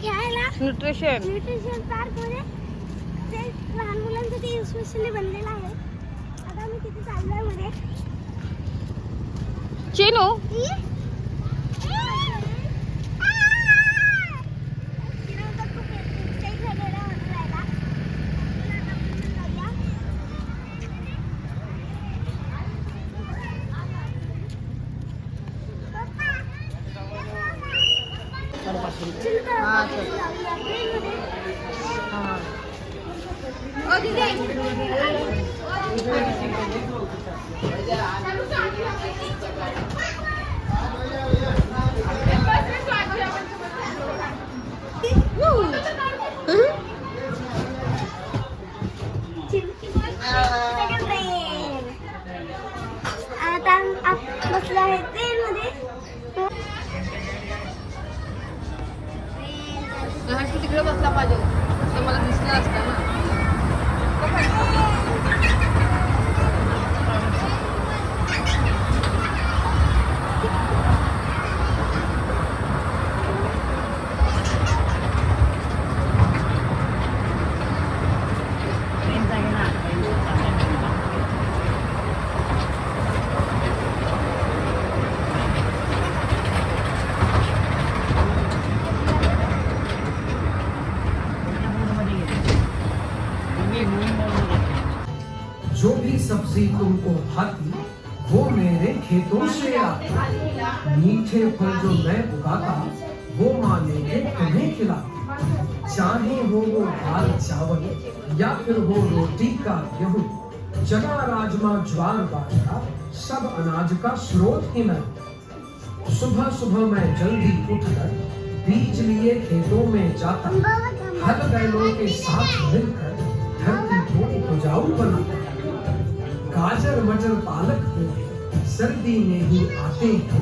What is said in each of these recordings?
घ्यायला nutrition park मध्ये ते लहान मुलांसाठी स्पेशली बनलेलं आहे. आता मी तिथे चाललोय मध्ये. चेनू आता बसलो आहे ट्रेनमध्ये. तिकडे बसला पाहिजे तर मला दिसलं असतं ना. जो भी सब्जी तुमको भाती वो मेरे खेतों से आती। मीठे फल जो मैं उगाता वो माँ लेके तुम्हें खिलाती। चाहे हो वो दाल चावल या फिर हो रोटी का गेहूं, चना राजमा ज्वार बाजरा सब अनाज का स्रोत ही मैं। सुबह सुबह मैं जल्दी उठकर बीज लिए खेतों में जाता, हल बैलों के साथ मिलकर धरती को उपजाऊ बनाता। गाजर मटर पालक को सर्दी में ही आते हैं,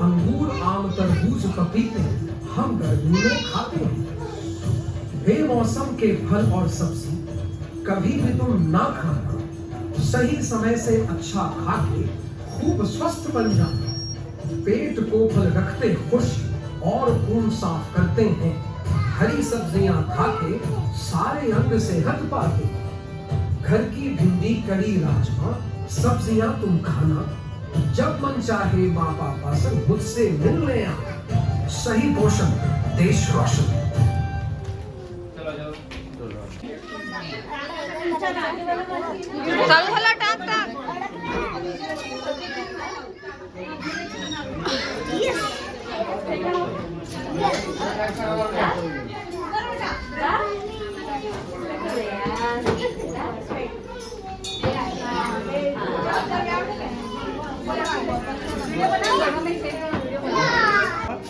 अंगूर आम तरबूज पपीते हम गर्मी में खाते हैं। बेमौसम के फल और सब्जी कभी भी तुम ना खाना, सही समय से अच्छा खा के खूब स्वस्थ बन जाना। पेट को फल रखते खुश और खून साफ करते हैं, हरी सब्जियां खा के सारे अंग सेहत पाते। घर की भिंडी कड़ी राजमा सब्जियां तुम खाना, जब मन चाहे माँ पापा से मुझसे मिलने आना। सही पोषण देश रोशन। चालू झाला टाक टाक.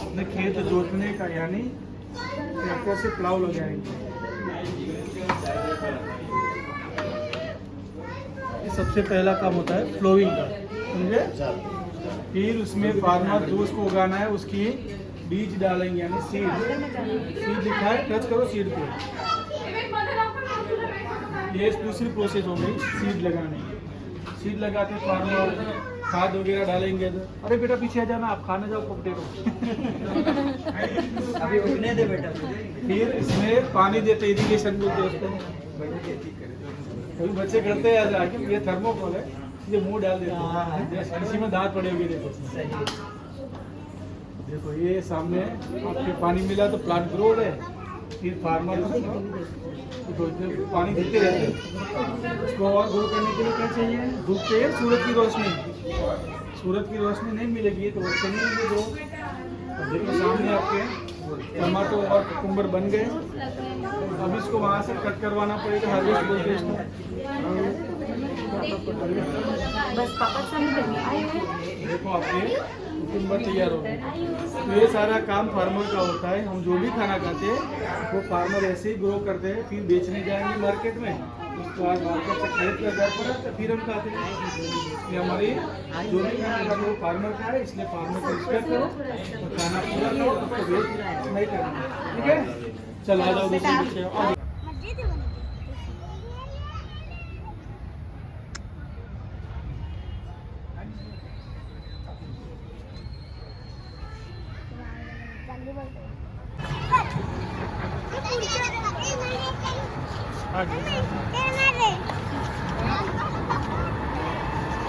अपने खेत जोतने का यानी ट्रैक्टर से प्लाव लगाएंगे। ये सबसे पहला काम होता है फ्लोइंग का, समझे। फिर उसमें फार्मर जो उसको उगाना है उसकी बीज डालेंगे यानी सीड लिखा है, टच करो सीड पे। ये दूसरी प्रोसेस हो गई सीड लगाने की। सीड लगाते फार्मर खाद वगैरह डालेंगे। अरे बेटा पीछे आ जाना, आप खाने जाओ पोटैटो। अभी उगने दे बेटा। फिर इसमें पानी देते, इरिगेशन बोलते हैं उसको। कभी बच्चे करते हैं आके, ये थर्मोकोल है, ये मुंह डाल देते हैं, इसी में दांत पड़े हुए। देखो ये सामने आपके पानी मिला तो प्लांट ग्रो है। फिर फार्मर पानी देते रहते हैं। उसको और ग्रो करने के लिए क्या चाहिए? धूप चाहिए, सूरज की रोशनी। सूरज की रोशनी नहीं मिलेगी तो वो नहीं ग्रो। देखो सामने आपके टमाटो और कुकुम्बर बन गए। अब इसको वहाँ से कट करवाना पड़ेगा, हार्वेस्ट बोलते हैं इसको। देखो आपके कुकुम्बर तैयार हो गए। तो ये सारा काम फार्मर का होता है। हम जो भी खाना खाते हैं वो फार्मर ऐसे ही ग्रो करते हैं, फिर बेचने जाएंगे मार्केट में, उसके बाद मार्केट से खरीद कर घर पर आते फिर हम खाते हैं। इसलिए हमारी जो भी खाना खाते वो फार्मर का है, इसलिए फार्मर को रिस्पेक्ट करो और खाना पूरा करो, उसको वेस्ट नहीं करना। ठीक है, चलो आ जाओ दूसरे विषय।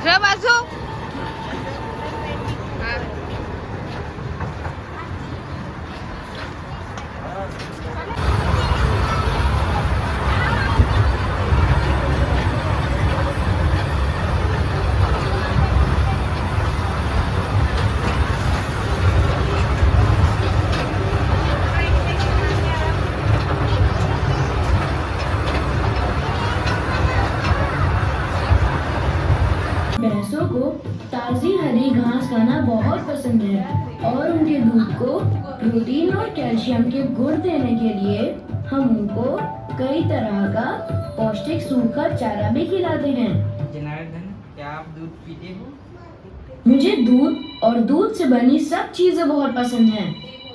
रे बाजू भैंसों को ताज़ी हरी घास खाना बहुत पसंद है और उनके दूध को प्रोटीन और कैल्शियम के गुण देने के लिए हम उनको कई तरह का पौष्टिक सूखा चारा भी खिलाते हैं। जनार्दन, क्या आप दूध पीते हो? मुझे दूध और दूध से बनी सब चीजें बहुत पसंद हैं।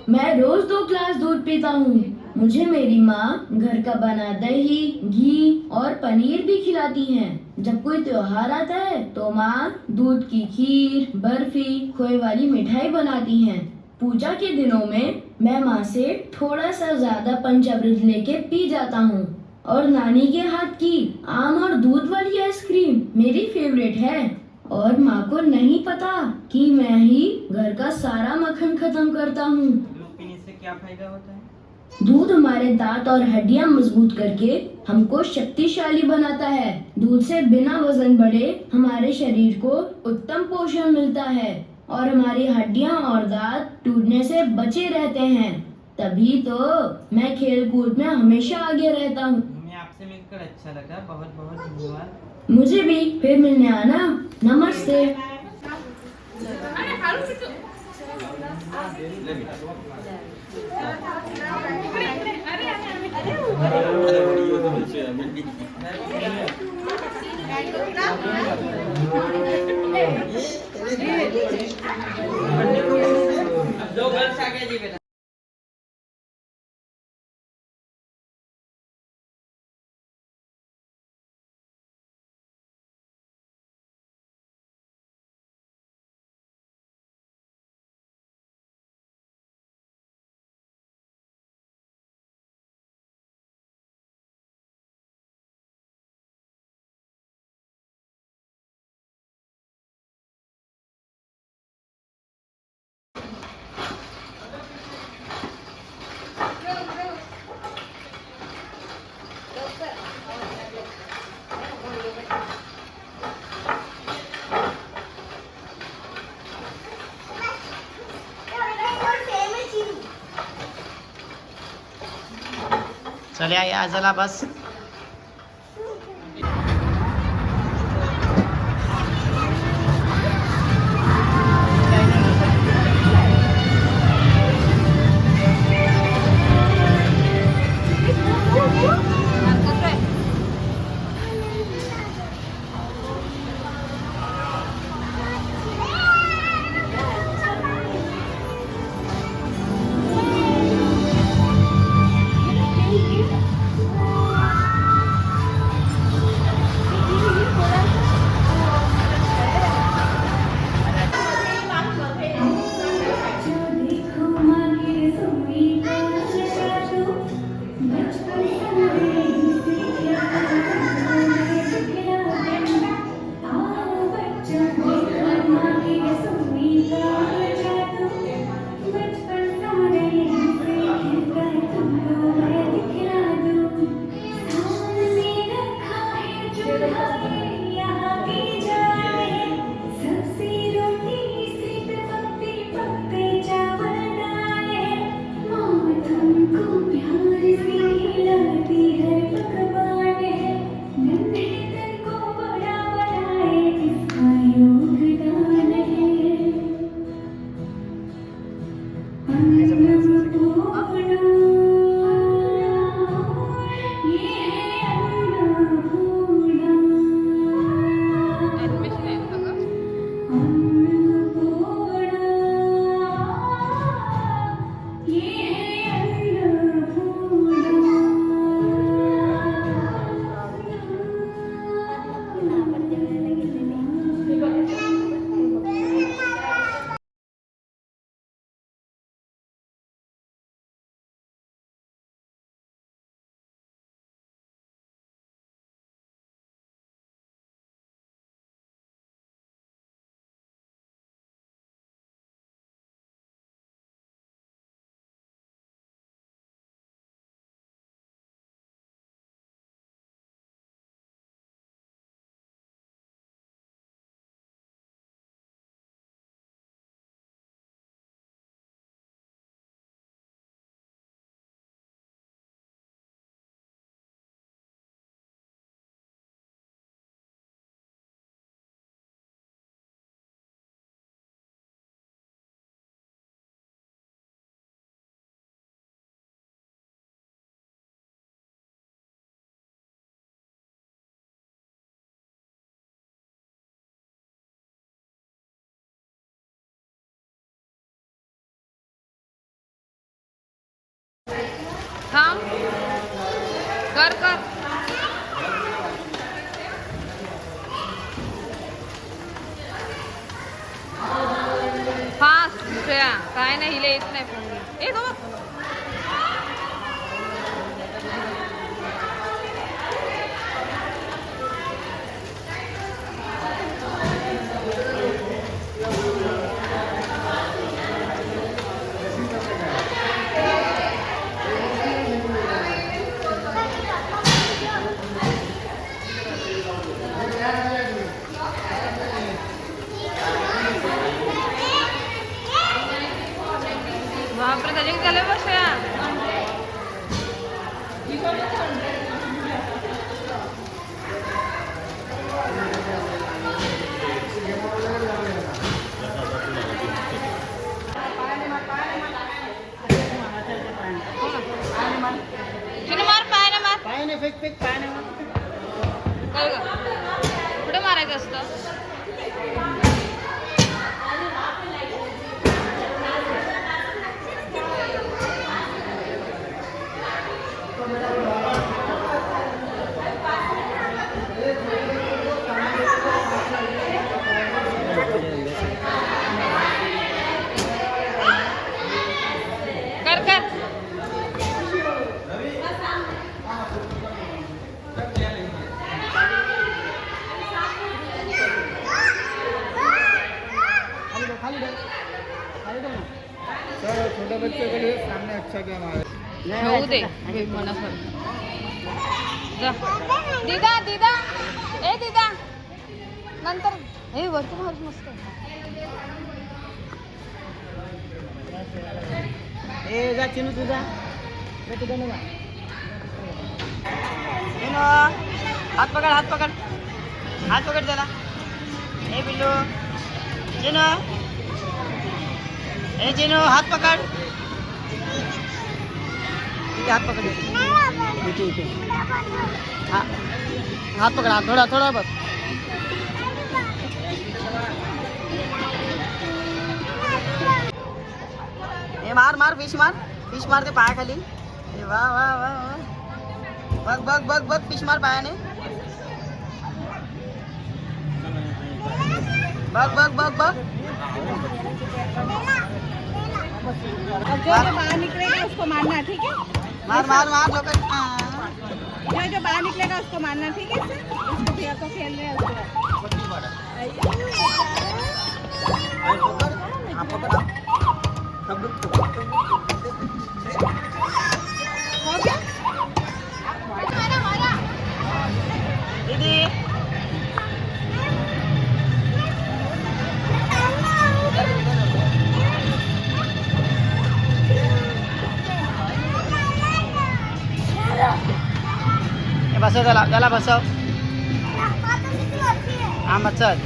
मैं रोज 2 ग्लास दूध पीता हूँ। मुझे मेरी माँ घर का बना दही, घी और पनीर भी खिलाती हैं। जब कोई त्योहार आता है तो माँ दूध की खीर, बर्फी, खोए वाली मिठाई बनाती हैं। पूजा के दिनों में मैं माँ से थोड़ा सा ज्यादा पंचामृत लेके पी जाता हूँ और नानी के हाथ की आम और दूध वाली आइसक्रीम मेरी फेवरेट है। और माँ को नहीं पता कि मैं ही घर का सारा मक्खन खत्म करता हूँ। दूध पीने से क्या फायदा होता है? दूध हमारे दांत और हड्डियां मजबूत करके हमको शक्तिशाली बनाता है। दूध से बिना वजन बढ़े हमारे शरीर को उत्तम पोषण मिलता है और हमारी हड्डियां और दांत टूटने से बचे रहते हैं। तभी तो मैं खेल कूद में हमेशा आगे रहता हूँ। हमें आपसे मिलकर अच्छा लगा, बहुत बहुत धन्यवाद। मुझे भी फिर मिलने आना। नमस्ते। दो गर्ल्स आ गए जी बेटा। चले या चला बस। हाँ कर कर फास्ट श्रेया काय नाही हिले येत नाही फोन ए तो बापरे त्याचे किती झाले बस श्रेया चिनू मार पायाने मार पायाने फेक फेक पायाने काय ग कुठे मारायचं असतं कर कर सर छोटे बच्चे के लिए सामने अच्छा गेम आ घेऊ दे मनासारखं जा दीदा दीदा ए दीदा नंतर हे वरती भाऊस मस्त ए जा चिनू तुझा तुझा ना चिनू हात पकड त्याला ए बिल्लू चिनू ए चिनू हात पकड हात पकड इथे हाँ हाथ पकड़ हाथ थोड़ा थोड़ा बस ए मार फिश मार ते पाया खाली ए वाह वाह वाह वाह बघ फिश मार पायाने बघ जो बाहर निकलेगा उसको मारना ठीक है मार लोग जो बाहर निकलेगा उसको मारना ठीक है सर उसको भैया को खेल रहे हैं हो गया दीदी बसव त्याला बसव हा मग चल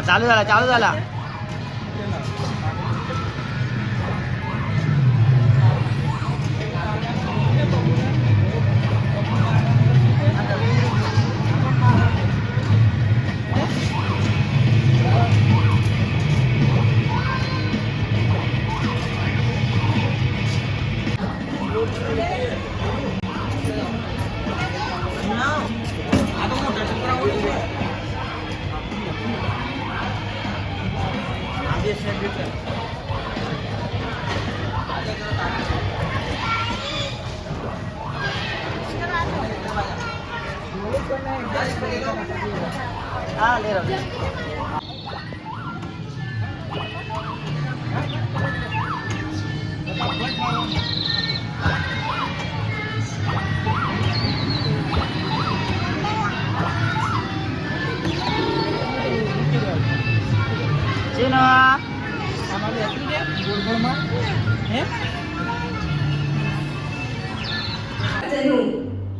चालू झाला हाँ ले रहा चिनो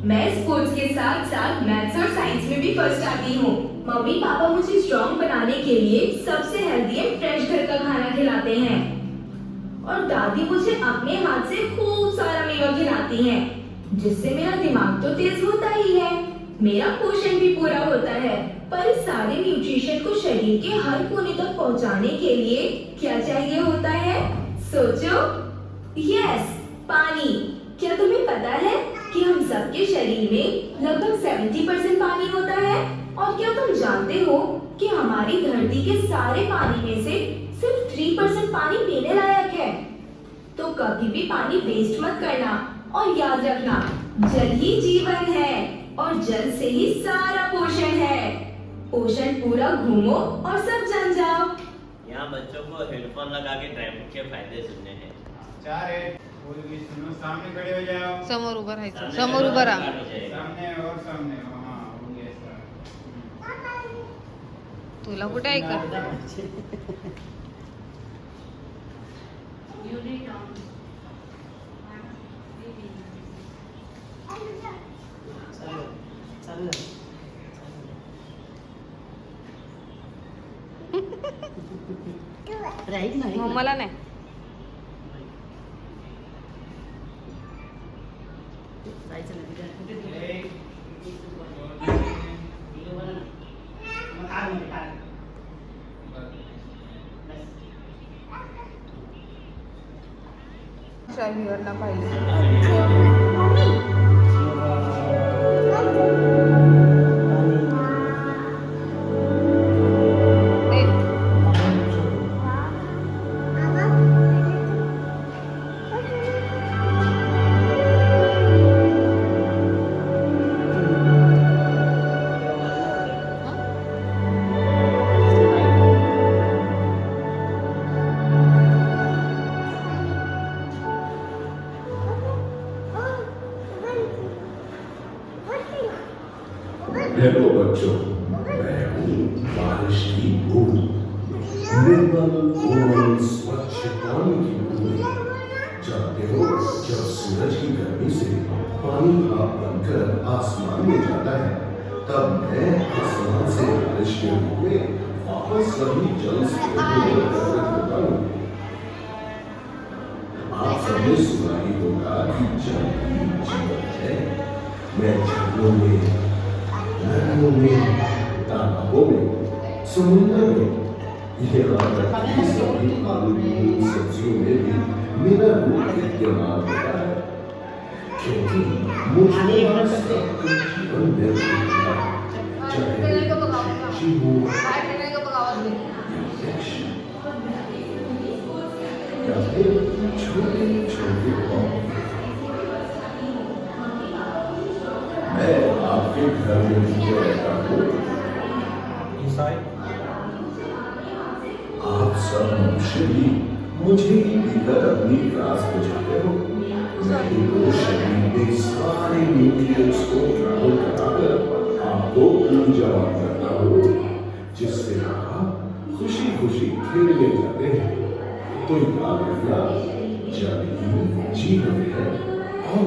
मैं स्पोर्ट्स के साथ साथ मैथ्स और साइंस में भी फर्स्ट आती हूँ। मम्मी पापा मुझे स्ट्रॉन्ग बनाने के लिए सबसे हेल्दी एंड फ्रेश घर का खाना खिलाते हैं और दादी मुझे अपने हाथ से खूब सारा मेवा खिलाती हैं। जिससे मेरा दिमाग तो तेज होता ही है, मेरा पोषण भी पूरा होता है। पर इस सारे न्यूट्रिशन को शरीर के हर कोने तक पहुंचाने के लिए क्या चाहिए होता है? सोचो। यस, पानी। क्या तुम्हें पता है कि हम सबके शरीर में लगभग 70% पानी होता है? और क्या तुम जानते हो कि हमारी धरती के सारे पानी में से सिर्फ 3% पानी पीने लायक है? तो कभी भी पानी वेस्ट मत करना और याद रखना, जल ही जीवन है और जल से ही सारा पोषण है। पोषण पूरा घूमो और सब जान जाओ। यहाँ बच्चों को हेडफोन लगा के ट्रैफिक के फायदे सुनने हैं। सुनो, सामने खड़े हो जाओ। समोर उभं राहायचं, समोर उभं राहा. सामने और सामने, हाँ, हो गया सर। तुला कुठे ऐका? मला नाही. शाहीवरला पाहिजे. हेलो बच्चों, मैं हूँ बारिश की बूंद, निर्मल कोमल स्वच्छ पानी की बूंद। जानते हो, जब सूरज की गर्मी से पानी भाप बनकर आसमान में जाता है, तब मैं आसमान से बारिश के रूप में वापस वही जल स्रोतों में एकत्रित होता हूँ। आप सबने सुना ही होगा कि जल ही जीवन है। मैं झरनों में, नदियों में, तालाबों में, समुद्र में, यहाँ तक कि सभी फल सब्जियों में भी मेरा रूप विद्यमान होता है, क्योंकि मुझे सब कुछ जीवन में मिलता है, चाहे पक्षी हो या फिर छोटे छोटे पौधे। मैं आपके घर में जो रहता हूँ, आप सब मनुष्य भी मुझे ही पीकर अपनी प्यास बुझाते हो। मैं इनको शरीर में सारे न्यूट्रिएंट्स को ट्रैवल कराकर आपको ऊर्जावान करता हूँ, जिससे आप खुशी खुशी खेलने जाते हैं। तो याद रखना, जल ही जीवन है। और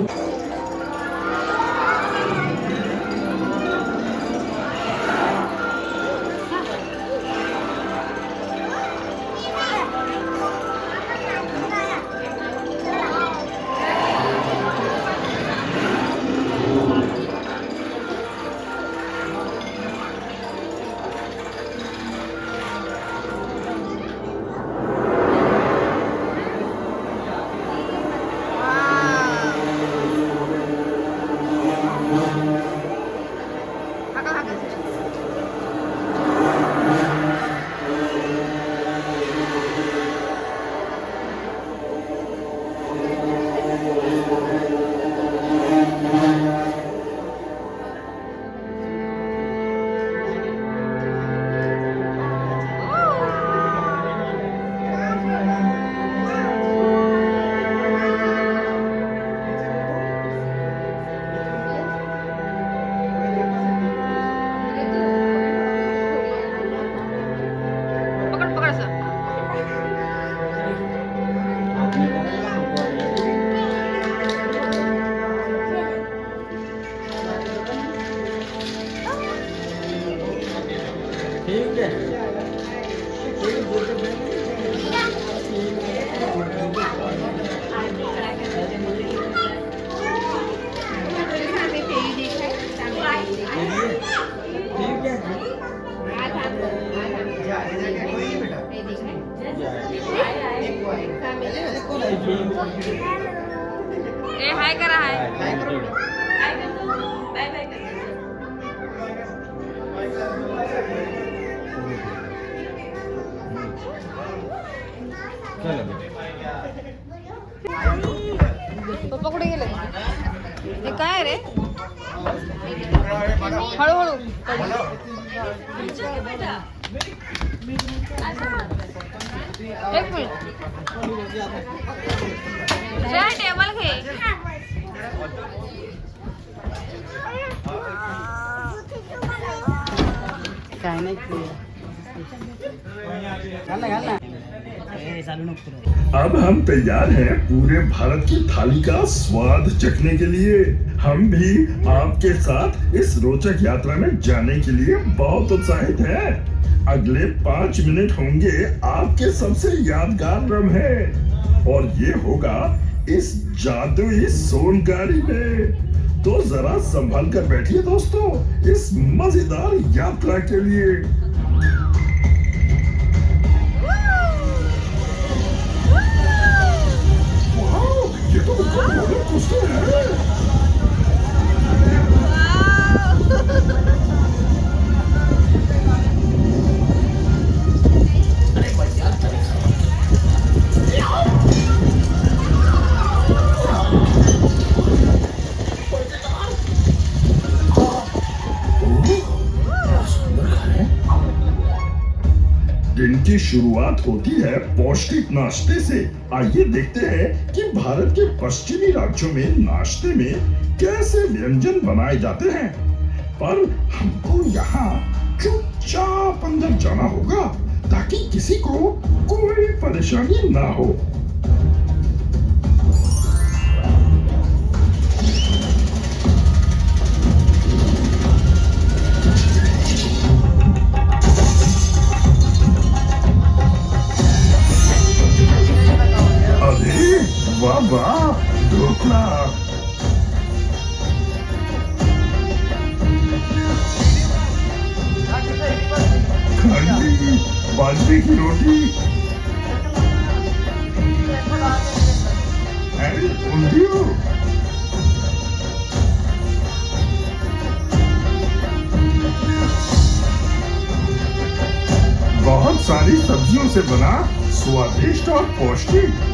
हाय करा हाय पप्पा कुठे गेले हे काय रे हळूहळू एक मिनिट टेबल घे काय नाही अब हम तैयार हैं पूरे भारत की थाली का स्वाद चखने के लिए। हम भी आपके साथ इस रोचक यात्रा में जाने के लिए बहुत उत्साहित हैं। अगले 5 मिनट होंगे आपके सबसे यादगार लम्हे और ये होगा इस जादुई सोन गाड़ी में। तो जरा संभल कर बैठिए दोस्तों इस मजेदार यात्रा के लिए। ये तो बिल्कुल रोलर कोस्टर है। दिन की शुरुआत होती है पौष्टिक नाश्ते से। आइए देखते हैं कि भारत के पश्चिमी राज्यों में नाश्ते में कैसे व्यंजन बनाए जाते हैं। पर हमको यहाँ चुपचाप अंदर जाना होगा ताकि किसी को कोई परेशानी ना हो। वाह वाह ढोकला, खंडी, बाजरे की रोटी, ऊंधियो, बहुत सारी सब्जियों से बना स्वादिष्ट और पौष्टिक,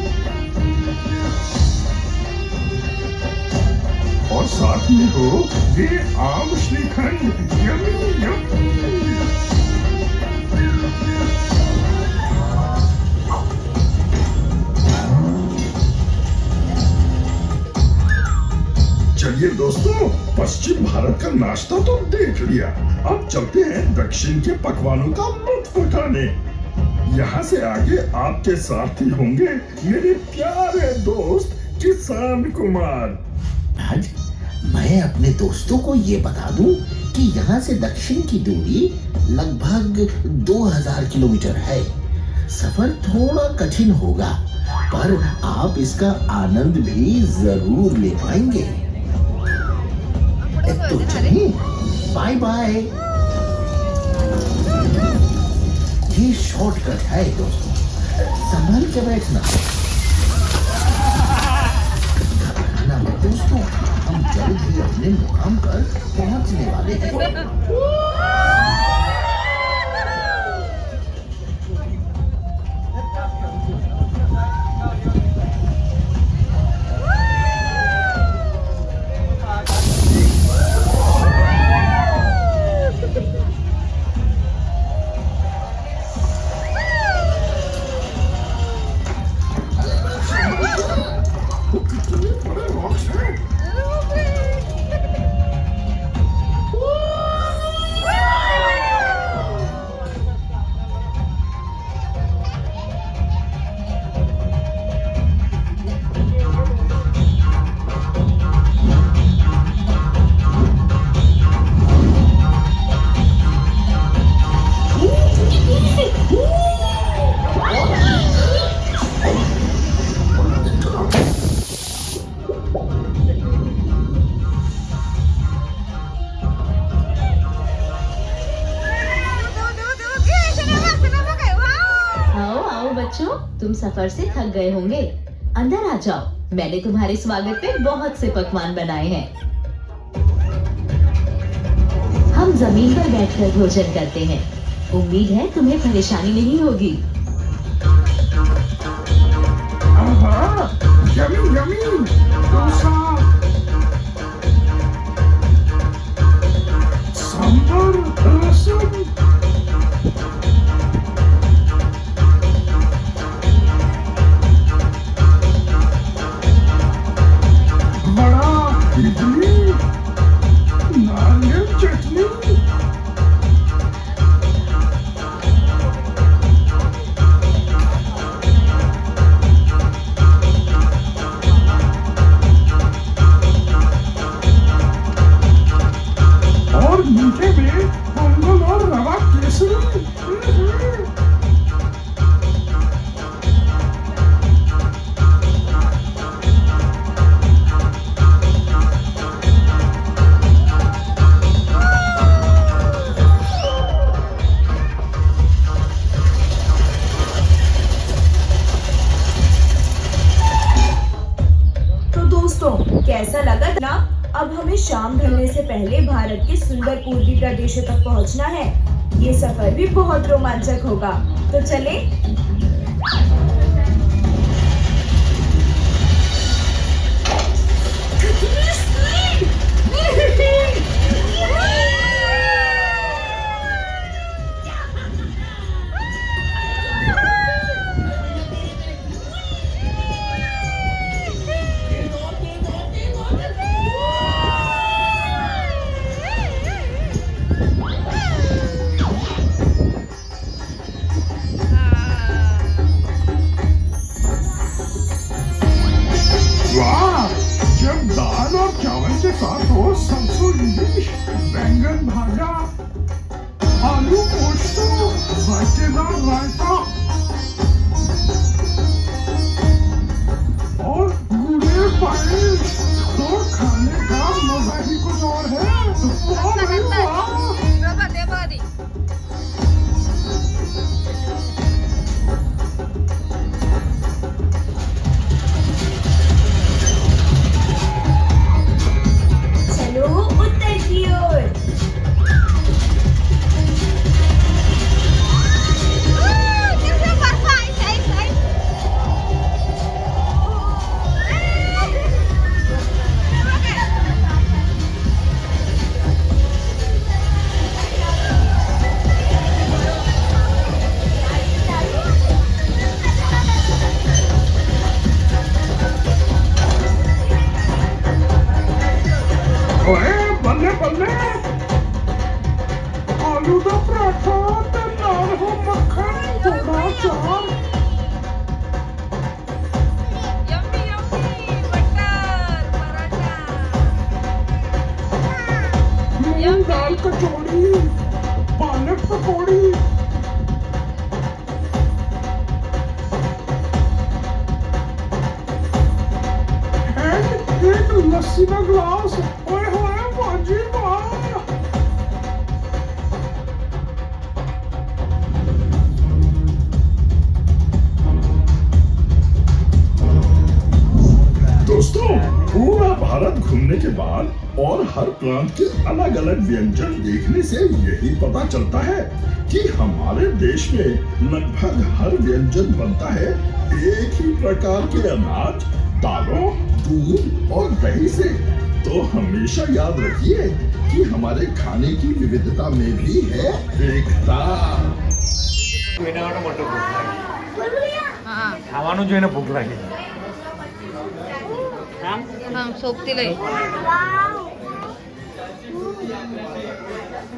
और साथ में हो ये आम श्रीखंड। Yummy yummy. चलिए दोस्तों, पश्चिम भारत का नाश्ता तो देख लिया। अब चलते हैं दक्षिण के पकवानों का लुत्फ उठाने। यहाँ से आगे आपके साथी होंगे मेरे प्यारे दोस्त किसान कुमार। आज मैं अपने दोस्तों को ये बता दूं कि यहाँ से दक्षिण की दूरी लगभग 2000 किलोमीटर है। सफर थोड़ा कठिन होगा पर आप इसका आनंद भी जरूर ले पाएंगे। तो चलिए, बाय बाय। ये शॉर्टकट है दोस्तों, संभल के बैठना। घबराना मत दोस्तों, हम जल्द ही अपने मुकाम पर पहुंचने वाले हैं। बच्चों, तुम सफर से थक गए होंगे, अंदर आ जाओ। मैंने तुम्हारे स्वागत में बहुत से पकवान बनाए हैं। हम जमीन पर बैठकर भोजन करते हैं। उम्मीद है तुम्हें परेशानी नहीं होगी। यमी यमी डोसा, सांबर, रसम, बड़ा, इडली, नारियल चटनी। और मीठे में पोंगल और रवा केसरी। तो दोस्तों, कैसा लगा ना? अब हमें शाम ढलने से पहले भारत के सुंदर पूर्वी प्रदेशों तक पहुंचना है। ये सफर भी बहुत रोमांचक होगा, तो चले। वाह, जब दाल और चावल के साथ हो सरसों इलिश, बैंगन भाजा, आलू पोस्तो, साकेदार रायता और गुड़े पायस, तो खाने का मजा ही कुछ और है। वाह भाई वाह। चलो उत्तर की ओर। ओए बल्ले बल्ले, आलू का पराठा ते नाल हो मक्खन, थोड़ा चार। Yummy yummy butter paratha. मूंग दाल कचौड़ी, पालक पकौड़ी। एंड एक लस्सी का ग्लास। ओए होए बाजी वाह। दोस्तों, पूरा भारत घूमने के बाद और हर प्रांत के अलग अलग व्यंजन देखने से यही पता चलता है कि हमारे देश में लगभग हर व्यंजन बनता है एक ही प्रकार के अनाज, दालों, दूध और दही से। तो हमेशा याद रखिए कि हमारे खाने की विविधता में भी है एकता। ખાવાનું જોઈને ભૂખ લાગી. सोबती लई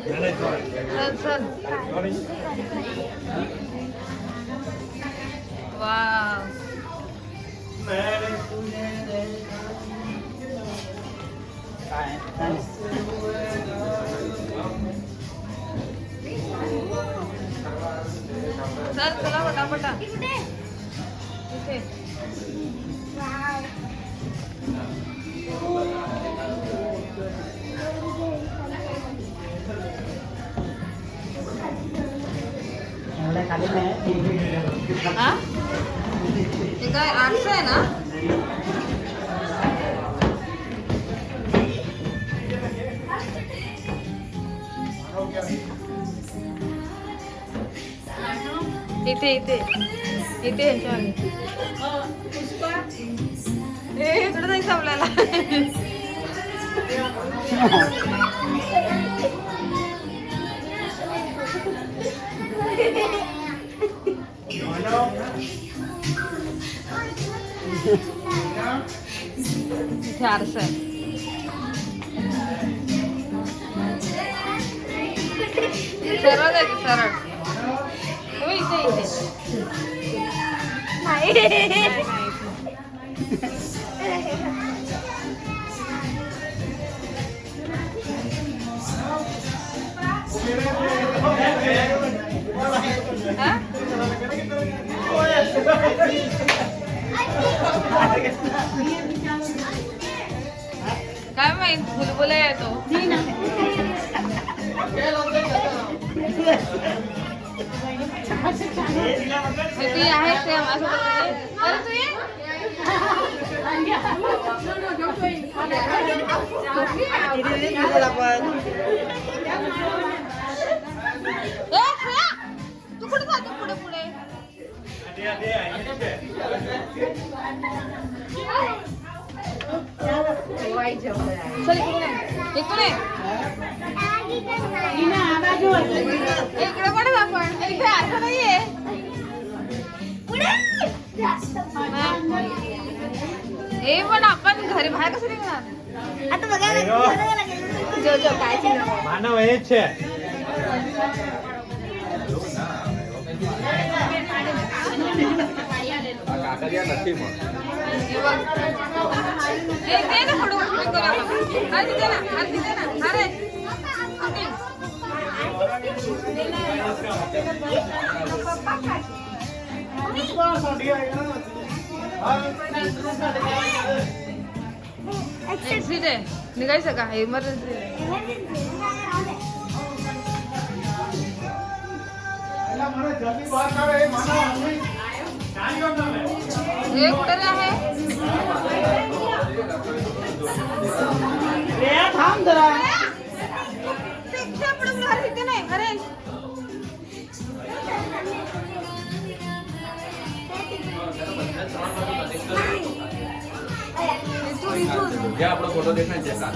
चल चल वाह चल चला फटाफटा इथे हाँ? ये काय 800 है ना? इथे इथे इथे यांच्या मागे. इकडे जायचं आपल्याला. इथे आरसा आहे. सरळ जायचं सरळ. हो इथे इथे. काय माहित बुलबुला येतो. तू आहे ते अरे तू ये. तू कुठे जातो पुढे पुढे. चल इकडे इकडे पण आपण इथे असं नाहीये. हे पण आपण घरी बाहेर कसं निघणार आता बघायला जो जो काय मानव हेच છે. કાકરિયા નથી માં. एक्सिट आहे निघायचं का इमर्जन्सी. हे कुठे आहे. थांब जरा. तिथे नाही अरे या आपला फोटो देखायचा का.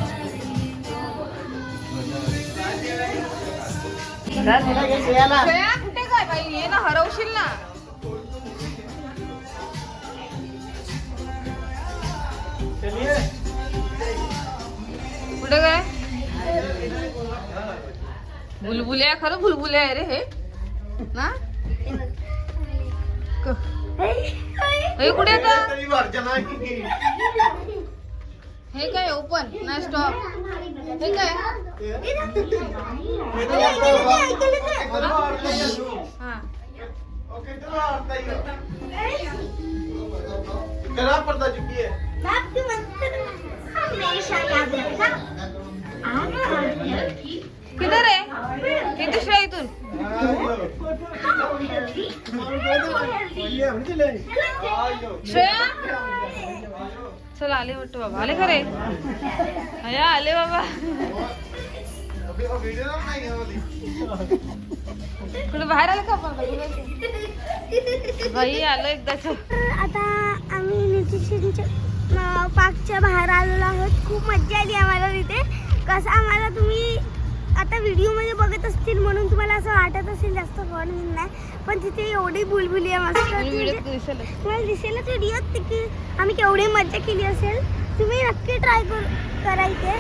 कुठे काय बाई ये ना हरवशील ना. कुठे काय बुलबुले आहे खरं बुलबुले आहे रे हे ना. हे कुठे हे काय ओपन नाही स्टॉप. हे काय हा किधर आहे हे दुसऱ्या इथून. श्रेया चल आले वाटतं बाबा. आले खरे अया आले बाबा. कुठे बाहेर आलं का बाई आलो एकदाच. आता आम्ही न्यूट्रिशनच्या पार्कच्या बाहेर आलेलो आहोत. खूप मज्जा आली आम्हाला तिथे. कसं आम्हाला तुम्ही आता व्हिडिओमध्ये बघत असतील म्हणून तुम्हाला असं वाटत असेल जास्त फन नाही पण तिथे एवढी बुलबुली आहे मस्त. तुम्हाला दिसेलच व्हिडिओत की आम्ही केवढी मज्जा केली असेल. तुम्ही नक्की ट्राय करायचे.